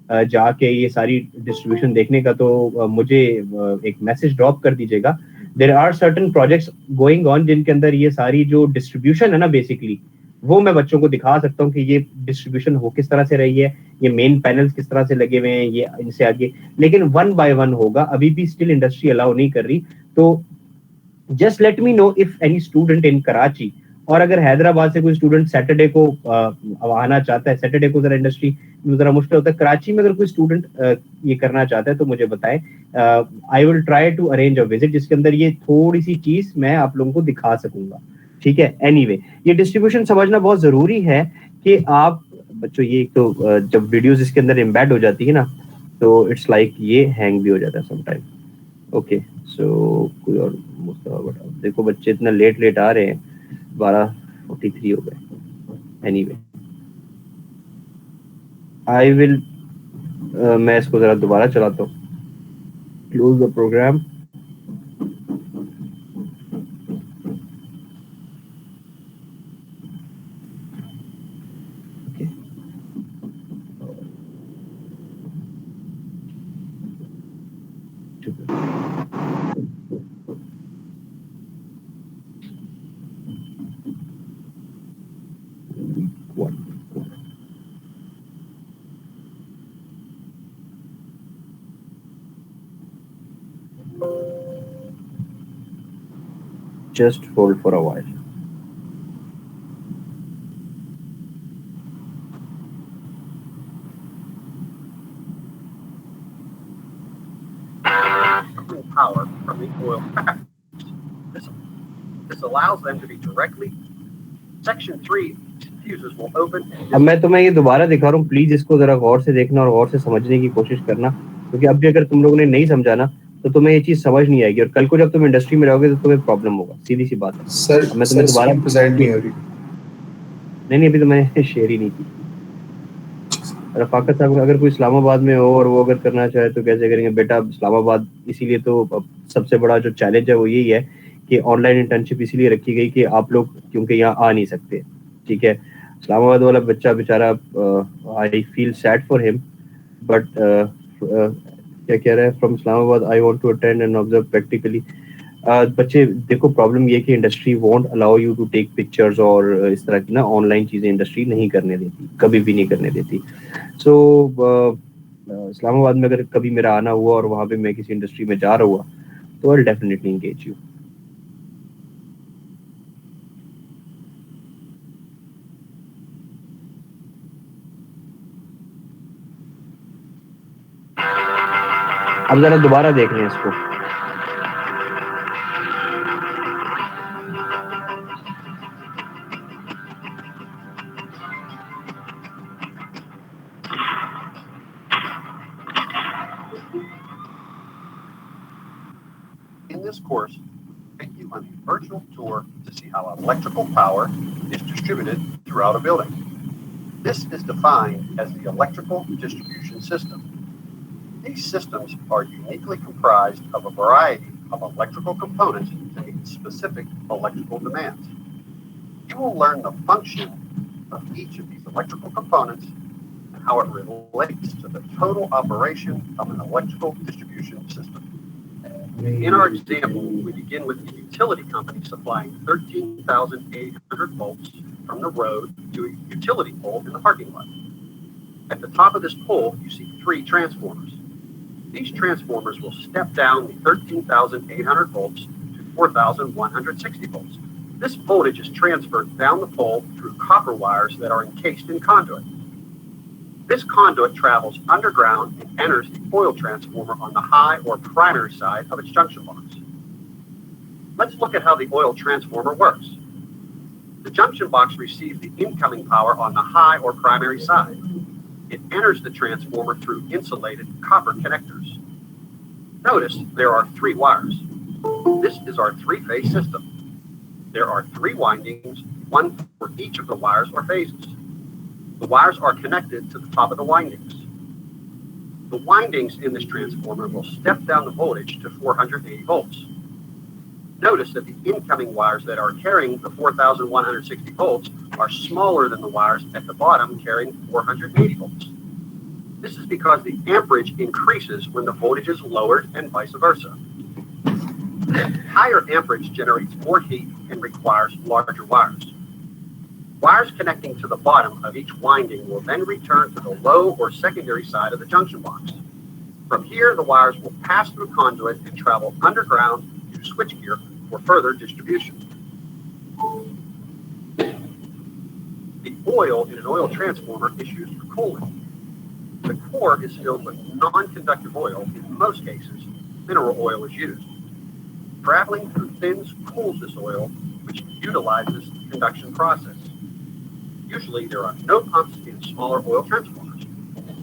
जाके ये सारी डिस्ट्रीब्यूशन देखने का, तो मुझे एक मैसेज ड्रॉप कर दीजिएगा। There are certain projects going on जिनके अंदर ये सारी जो डिस्ट्रीब्यूशन है ना बेसिकली, वो मैं बच्चों को दिखा सकता हूँ कि ये डिस्ट्रीब्यूशन हो किस तरह से रही है, ये मेन पैनल्स किस तरह से लगे हुए हैं, ये इनसे आगे, लेकिन 1 by 1 होगा, अभी भी स्टिल इंडस्ट्री अलाउ नहीं कर रही। तो just let me know if any student in Karachi, और अगर हैदराबाद से कोई स्टूडेंट सैटरडे को आना चाहता है, सैटरडे को जरा इंडस्ट्री में जरा मुश्किल होता है, कराची में अगर कोई स्टूडेंट ये करना चाहता है तो मुझे बताएं, I will try to arrange a visit जिसके अंदर ये थोड़ी सी चीज मैं आप लोगों को दिखा सकूंगा, ठीक है। एनीवे, ये डिस्ट्रीब्यूशन समझना बहुत जरूरी है कि आप बच्चों, ये तो जब वीडियोस इसके अंदर एम्बेड हो जाती है ना, तो इट्स लाइक ये हैंग भी हो जाता है समटाइम। ओके, सो कोई और मुस्तफा, देखो बच्चे इतना लेट आ रहे हैं, 12:43 हो गए। एनीवे, आई विल, मैं इसको जरा दोबारा चलाता हूँ, close the program. Just hold for a while. Power from the oil factories. This allows them to be directly. Section 3 fuses will open. अब मैं तुम्हें ये दोबारा दिखा रहा हूँ, प्लीज इसको जरा गौर से देखना और गौर से समझने की कोशिश करना, क्योंकि अब भी अगर तुम लोगों ने नहीं समझा ना तो तुम्हें ये चीज समझ नहीं आएगी, और कल को जब तुम इंडस्ट्री में रहोगे तो तुम्हें प्रॉब्लम होगा, सीधी सी बात है। सर मैं तुम्हें दोबारा प्रेजेंट नहीं हो रही। नहीं, अभी तो मैंने शेयर ही नहीं की। रफाकत साहब, अगर कोई इस्लामाबाद में हो और वो अगर करना चाहे तो कैसे करेंगे बेटा? इस्लामाबाद, इसीलिए तो सबसे बड़ा जो चैलेंज है वो यही है कि ऑनलाइन इंटर्नशिप इसलिए रखी गई कि आप लोग क्योंकि यहाँ आ नहीं सकते, ठीक है। इस्लामाबाद वाला बच्चा बेचारा, I feel sad for him, but क्या कह रहा है, from Islamabad I want to attend and observe practically. बच्चे देखो, प्रॉब्लम ये कि industry won't allow you to take pictures और इस तरह की ना ऑनलाइन चीज़ें इंडस्ट्री नहीं करने देती, कभी भी नहीं करने देती। सो इस्लामाबाद में अगर कभी मेरा आना हुआ और वहाँ पे मैं किसी इंडस्ट्री में जा रहा हुआ तो I will definitely engage you. अब जरा दोबारा देख लें इसको। In this course, we'll take you on a virtual tour to see how electrical power is distributed throughout a building. This is defined as the electrical distribution system. These systems are uniquely comprised of a variety of electrical components to meet specific electrical demands. You will learn the function of each of these electrical components and how it relates to the total operation of an electrical distribution system. In our example, we begin with the utility company supplying 13,800 volts from the road to a utility pole in the parking lot. At the top of this pole, you see 3 transformers. These transformers will step down the 13,800 volts to 4,160 volts. This voltage is transferred down the pole through copper wires that are encased in conduit. This conduit travels underground and enters the oil transformer on the high or primary side of its junction box. Let's look at how the oil transformer works. The junction box receives the incoming power on the high or primary side. It enters the transformer through insulated copper connectors. Notice there are 3 wires. This is our 3-phase system. There are 3 windings, 1 for each of the wires or phases. The wires are connected to the top of the windings. The windings in this transformer will step down the voltage to 480 volts. Notice that the incoming wires that are carrying the 4,160 volts are smaller than the wires at the bottom carrying 480 volts. This is because the amperage increases when the voltage is lowered and vice versa. Higher amperage generates more heat and requires larger wires. Wires connecting to the bottom of each winding will then return to the low or secondary side of the junction box. From here, the wires will pass through conduit and travel underground to switchgear for further distribution. The oil in an oil transformer is used for cooling. The core is filled with non-conductive oil. In most cases, mineral oil is used. Traveling through fins cools this oil, which utilizes the conduction process. Usually, there are no pumps in smaller oil transformers.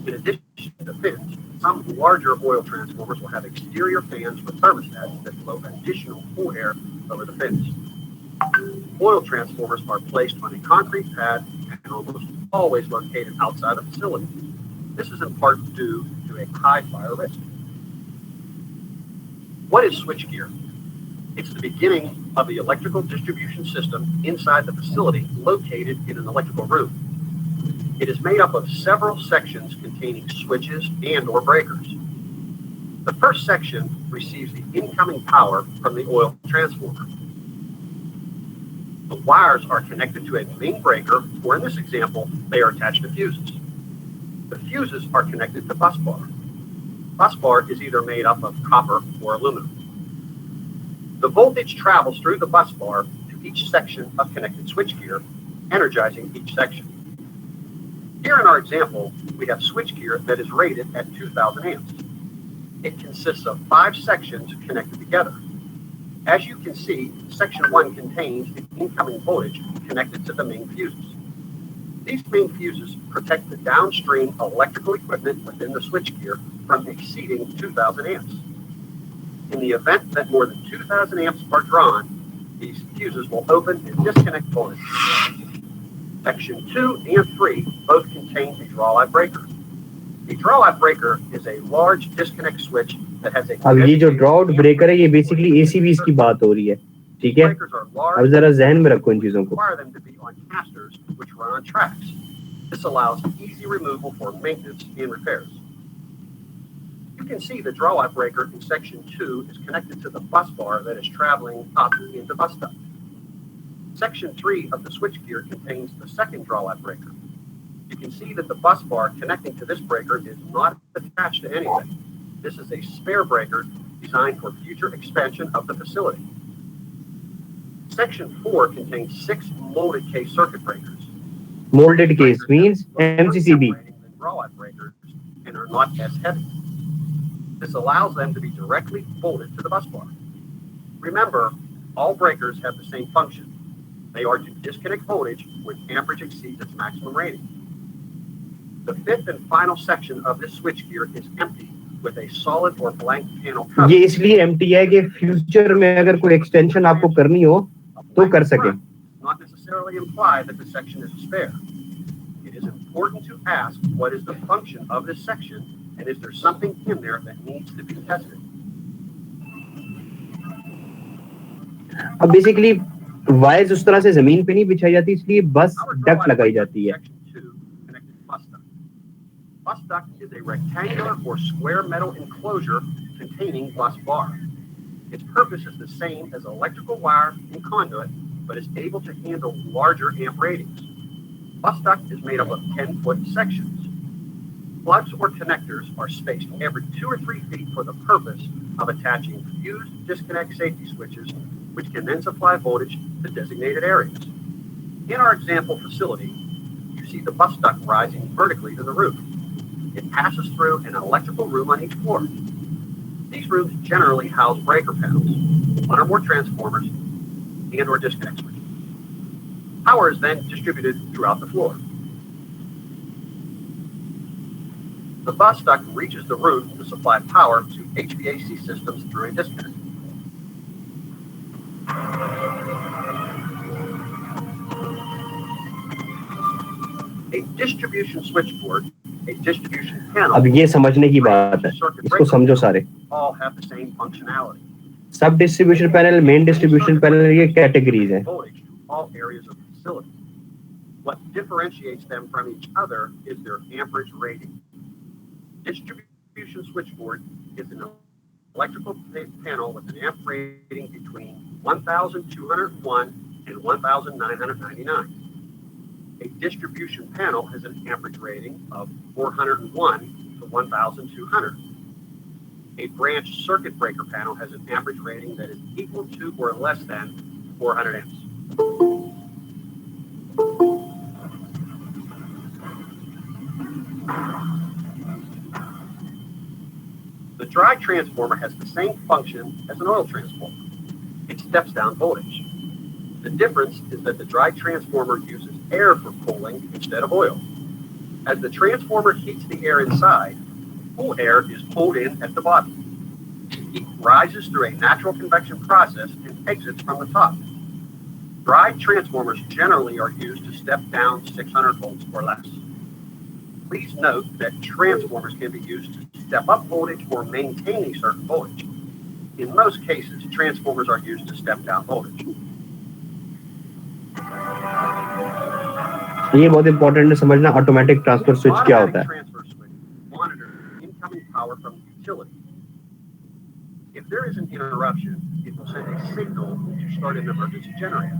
In addition to fins, some larger oil transformers will have exterior fans with thermostats that blow additional cool air over the fins. Oil transformers are placed on a concrete pad and almost always located outside the facility. This is in part due to a high fire risk. What is switchgear? It's the beginning of the electrical distribution system inside the facility located in an electrical room. It is made up of several sections containing switches and or breakers. The first section receives the incoming power from the oil transformer. The wires are connected to a main breaker, or in this example, they are attached to fuses. The fuses are connected to bus bar. Bus bar is either made up of copper or aluminum. The voltage travels through the bus bar to each section of connected switchgear, energizing each section. Here in our example, we have switchgear that is rated at 2,000 amps. It consists of 5 sections connected together. As you can see, section 1 contains the incoming voltage connected to the main fuses. These main fuses protect the downstream electrical equipment within the switchgear from exceeding 2,000 amps. In the event that more than 2,000 amps are drawn, these fuses will open and disconnect voltage. Section 2 and 3 both contain a draw-live breaker. A draw-live breaker is a large disconnect switch that has a... अब ये जो drought breaker है ये basically एसीबीज की बात हो रही है ठीक है, Breakers are large. अब जरा जहन में रखो इन चीजों को। Require them to be on casters which run on tracks. This allows easy removal for maintenance and repairs. You can see the draw-out breaker in section 2 is connected to the bus bar that is traveling up into bus duct. Section 3 of the switchgear contains the second draw-out breaker. You can see that the bus bar connecting to this breaker is not attached to anything. This is a spare breaker designed for future expansion of the facility. Section 4 contains 6 molded case circuit breakers. Molded case means MCCB. Draw-out breakers and are not as heavy. This allows them to be directly bolted to the bus bar. Remember, all breakers have the same function. They are to disconnect voltage when amperage exceeds its maximum rating. The fifth and final section of this switchgear is empty with a solid or blank panel cover. ये इसलिए empty है कि future में अगर कोई extension आपको करनी हो तो कर सके। Not necessarily imply that the section is spare. It is important to ask what is the function of this section and is there something in there that needs to be tested. अब basically wires उस तरह से जमीन पे नहीं बिछाई जाती, इसलिए बस डक्ट लगाई जाती है। Bus duct is a rectangular or square metal enclosure containing bus bar. Its purpose is the same as electrical wire and conduit, but is able to handle larger amp ratings. Bus duct is made up of 10-foot sections. Plugs or connectors are spaced every 2 or 3 feet for the purpose of attaching fused disconnect safety switches, which can then supply voltage to designated areas. In our example facility, you see the bus duct rising vertically to the roof. It passes through an electrical room on each floor. These rooms generally house breaker panels, 1 or more transformers, and or disconnect switches. Power is then distributed throughout the floor. The bus duct reaches the roof to supply power to HVAC systems through a disconnect. A distribution switchboard, a distribution panel, अब ये समझने की बात है, इसको समझो सारे। all have the same functionality. सब distribution panel, main distribution panel, ये कैटेगरीज हैं। Voltage to all areas of the facility. What differentiates them from each other is their amperage rating. Distribution switchboard is an electrical panel with an amp rating between 1,201 and 1,999. A distribution panel has an amperage rating of 401 to 1,200. A branch circuit breaker panel has an amperage rating that is equal to or less than 400 amps. The dry transformer has the same function as an oil transformer. It steps down voltage. The difference is that the dry transformer uses air for cooling instead of oil. As the transformer heats the air inside, cool air is pulled in at the bottom. Heat rises through a natural convection process and exits from the top. Dry transformers generally are used to step down 600 volts or less. Please note that transformers can be used to step up voltage or maintain a certain voltage. In most cases, transformers are used to step down voltage. ये बहुत important है समझना, automatic transfer switch क्या होता है। Transfer switch monitors incoming power from the utility. If there is an interruption, it will send a signal to start an emergency generator.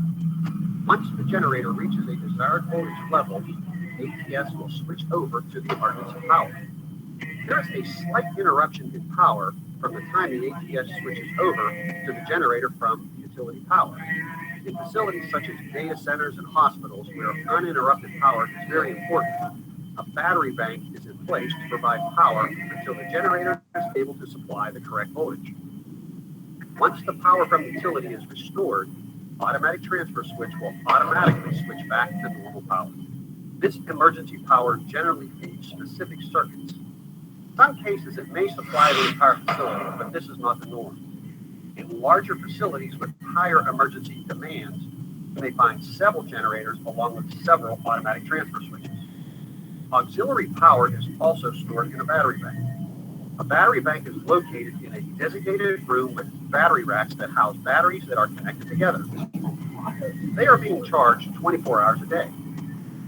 Once the generator reaches a desired voltage level, ATS will switch over to the emergency power. There is a slight interruption in power from the time the ATS switches over to the generator from utility power. In facilities such as data centers and hospitals where uninterrupted power is very important, a battery bank is in place to provide power until the generator is able to supply the correct voltage. Once the power from the utility is restored, automatic transfer switch will automatically switch back to normal power. This emergency power generally feeds specific circuits. In some cases, it may supply the entire facility, but this is not the norm. In larger facilities with higher emergency demands, you may find several generators along with several automatic transfer switches. Auxiliary power is also stored in a battery bank. A battery bank is located in a designated room with battery racks that house batteries that are connected together. They are being charged 24 hours a day.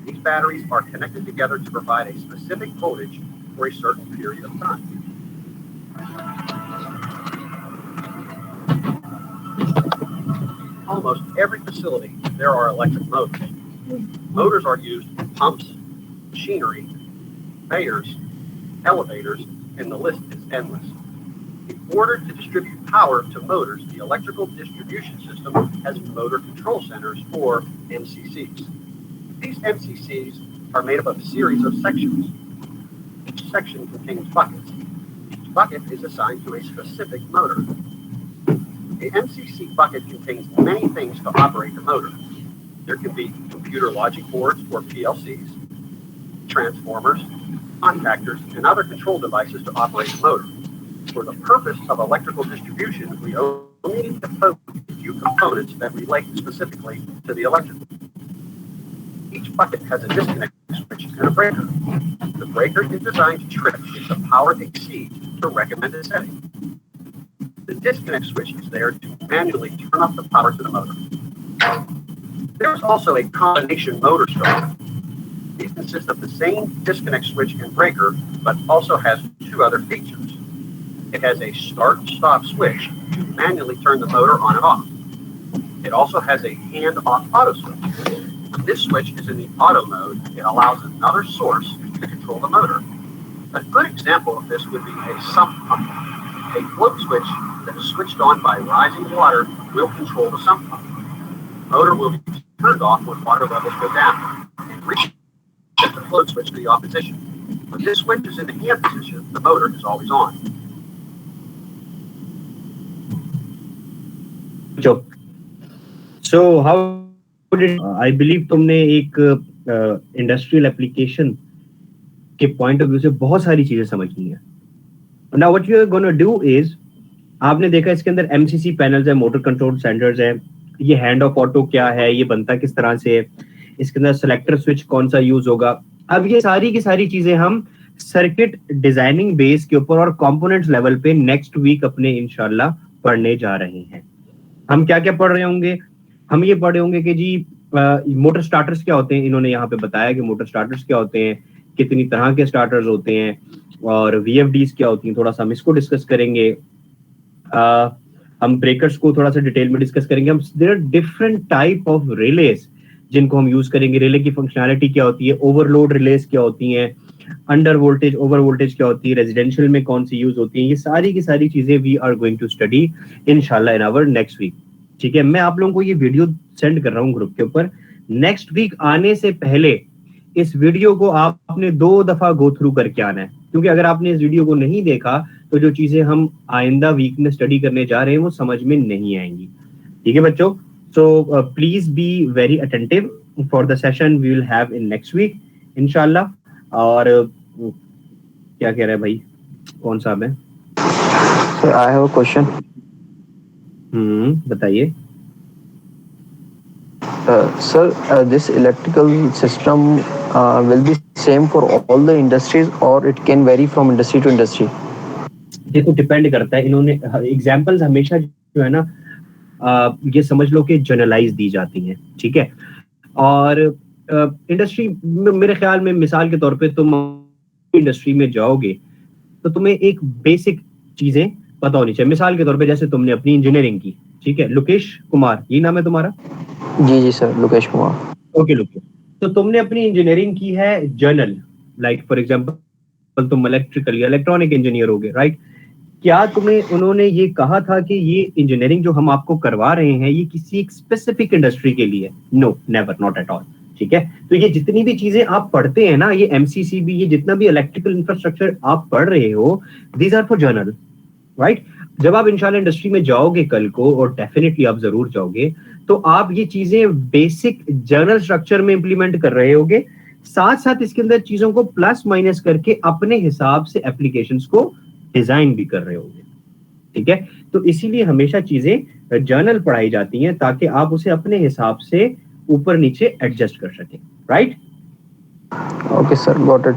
These batteries are connected together to provide a specific voltage for a certain period of time. Almost every facility, there are electric motors. Motors are used in pumps, machinery, conveyors, elevators, and the list is endless. In order to distribute power to motors, the electrical distribution system has motor control centers, or MCCs. These MCCs are made up of a series of sections. Each section contains buckets. Each bucket is assigned to a specific motor. The MCC bucket contains many things to operate the motor. There can be computer logic boards, or PLCs, transformers, contactors, and other control devices to operate the motor. For the purpose of electrical distribution, we only need to focus on a few components that relate specifically to the electrical. Each bucket has a disconnect switch and a breaker. The breaker is designed to trip if the power exceeds the recommended setting. The disconnect switch is there to manually turn off the power to the motor. There is also a combination motor starter. These consist of the same disconnect switch and breaker, but also has two other features. It has a start-stop switch to manually turn the motor on and off. It also has a hand-off auto switch. This switch is in the auto mode. It allows another source to control the motor. A good example of this would be a sump pump. A float switch that is switched on by rising water will control the sump pump. The motor will be turned off when water levels go down and reset the float switch to the off position. When this switch is in the hand position, the motor is always on. So how did I believe तुमने एक industrial application के point of view से बहुत सारी चीजें समझनी है. Now what you are going to do is, आपने देखा इसके अंदर MCC पैनल्स है, मोटर कंट्रोल सेंटर्स है, ये हैंड ऑफ ऑटो क्या है, ये बनता किस तरह से है, इसके अंदर सेलेक्टर स्विच कौन सा यूज होगा. अब ये सारी की सारी चीजें हम सर्किट डिजाइनिंग बेस के ऊपर और कंपोनेंट्स लेवल पे नेक्स्ट वीक अपने इंशाल्लाह पढ़ने जा रहे हैं. हम क्या क्या पढ़ रहे होंगे? हम ये पढ़े होंगे कि जी मोटर स्टार्टर्स क्या होते हैं. इन्होंने यहाँ पे बताया कि मोटर स्टार्टर्स क्या होते हैं, कितनी तरह के स्टार्टर्स होते हैं, और VFDs क्या होती हैं. थोड़ा सा हम इसको डिस्कस करेंगे. हम ब्रेकर्स को थोड़ा सा डिटेल में डिस्कस करेंगे. हम there are different type of relays जिनको हम यूज करेंगे. रिले की फंक्शनैलिटी क्या होती है, ओवरलोड रिलेज क्या होती हैं, अंडर वोल्टेज ओवर वोल्टेज क्या होती है, रेजिडेंशियल में कौन सी यूज होती है. ये सारी की सारी चीजें we are going to study इंशाल्लाह इन आवर नेक्स्ट वीक. ठीक है, मैं आप लोगों को ये वीडियो सेंड कर रहा हूँ ग्रुप के ऊपर. नेक्स्ट वीक आने से पहले इस वीडियो को आपने 2 दफा गो थ्रू करके आना है, क्योंकि अगर आपने इस वीडियो को नहीं देखा तो जो चीजें हम आइंदा वीक में स्टडी करने जा रहे हैं वो समझ में नहीं आएंगी. ठीक है बच्चों, so please be very attentive for the session we will have in next week इंशाल्लाह. और क्या कह रहा है भाई, कौन साहब है? Sir I have a question. बताइए. Sir, this electrical system will be same for all the industries or it can vary from industry to industry? देखो डिपेंड करता है. इन्होंने एग्जांपल्स हमेशा जो है ना ये समझ लो कि जनरलाइज दी जाती हैं. ठीक है, और इंडस्ट्री मेरे ख्याल में मिसाल के तौर पे तुम इंडस्ट्री में जाओगे तो तुम्हें एक बेसिक चीजें पता होनी चाहिए. मिसाल के तौर पे जैसे तुमने अपनी इंजीनियरिंग की, ठीक है, लोकेश कुमार ये नाम है तुम्हारा? जी सर, लोकेश कुमार. ओके लोकेश, तो तुमने अपनी इंजीनियरिंग की है जनरल, लाइक फॉर एग्जांपल तुम इलेक्ट्रिकल या इलेक्ट्रॉनिक इंजीनियर होगे, राइट? क्या तुम्हें उन्होंने ये कहा था कि ये इंजीनियरिंग जो हम आपको करवा रहे हैं ये किसी एक स्पेसिफिक इंडस्ट्री के लिए? No, never, not at all. ठीक है, तो ये जितनी भी चीजें आप पढ़ते हैं ना, ये MCC भी, ये जितना भी इलेक्ट्रिकल इंफ्रास्ट्रक्चर आप पढ़ रहे हो, these are for general, right? जब आप इंशाल्लाह इंडस्ट्री में जाओगे कल को, और डेफिनेटली आप जरूर जाओगे, तो आप ये चीजें बेसिक जनरल स्ट्रक्चर में इंप्लीमेंट कर रहे होगे, साथ साथ इसके अंदर चीजों को प्लस माइनस करके अपने हिसाब से एप्लीकेशंस को डिजाइन भी कर रहे होगे. ठीक है, तो इसीलिए हमेशा चीजें जनरल पढ़ाई जाती हैं ताकि आप उसे अपने हिसाब से ऊपर नीचे एडजस्ट कर सकें. Right? Okay sir, got it.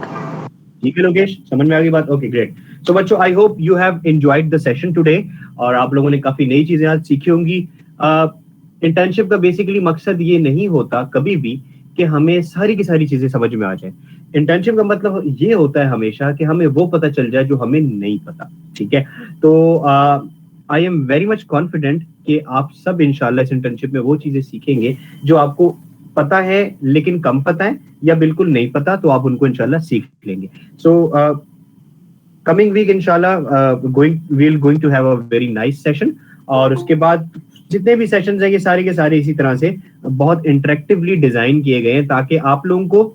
ठीक है लोकेश, समझ में आ गई बात? Okay great. सो बच्चों, I hope you have enjoyed the session today और आप लोगों ने काफी नई चीजें आज सीखी होंगी। इंटर्नशिप का बेसिकली मकसद ये नहीं होता कभी भी कि हमें सारी की सारी चीजें समझ में आ जाए। इंटर्नशिप का मतलब ये होता है हमेशा कि हमें वो पता चल जाए जो हमें नहीं पता, ठीक है? तो I am very much confident कि आप सब इंशाल्लाह इस इंटर्नशिप में वो चीजें सीखेंगे जो आपको पता है लेकिन कम पता है या बिल्कुल नहीं पता, तो आप उनको इंशाल्लाह सीख लेंगे। सो कमिंग वीक इंशाल्लाह going to have a very nice session, और उसके बाद जितने भी सेशंस हैं ये सारे के सारे इसी तरह से बहुत इंटरेक्टिवली डिजाइन किए गए हैं ताकि आप लोगों को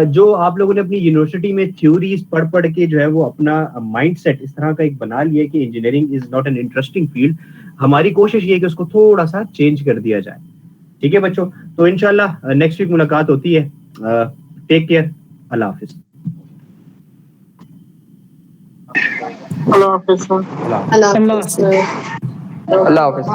जो आप लोगों ने अपनी यूनिवर्सिटी में थ्योरीज पढ़ पढ़ के जो है वो अपना माइंडसेट इस तरह का एक बना लिया कि engineering is not an interesting field, हमारी कोशिश ये है कि उसको थोड़ा सा चेंज कर दिया जाए। ठीक है बच्चों, तो इंशाल्लाह नेक्स्ट वीक मुलाकात होती है। टेक केयर, अल्लाह हाफिज। अल्लाह हाफिज। अल्लाह हाफिज।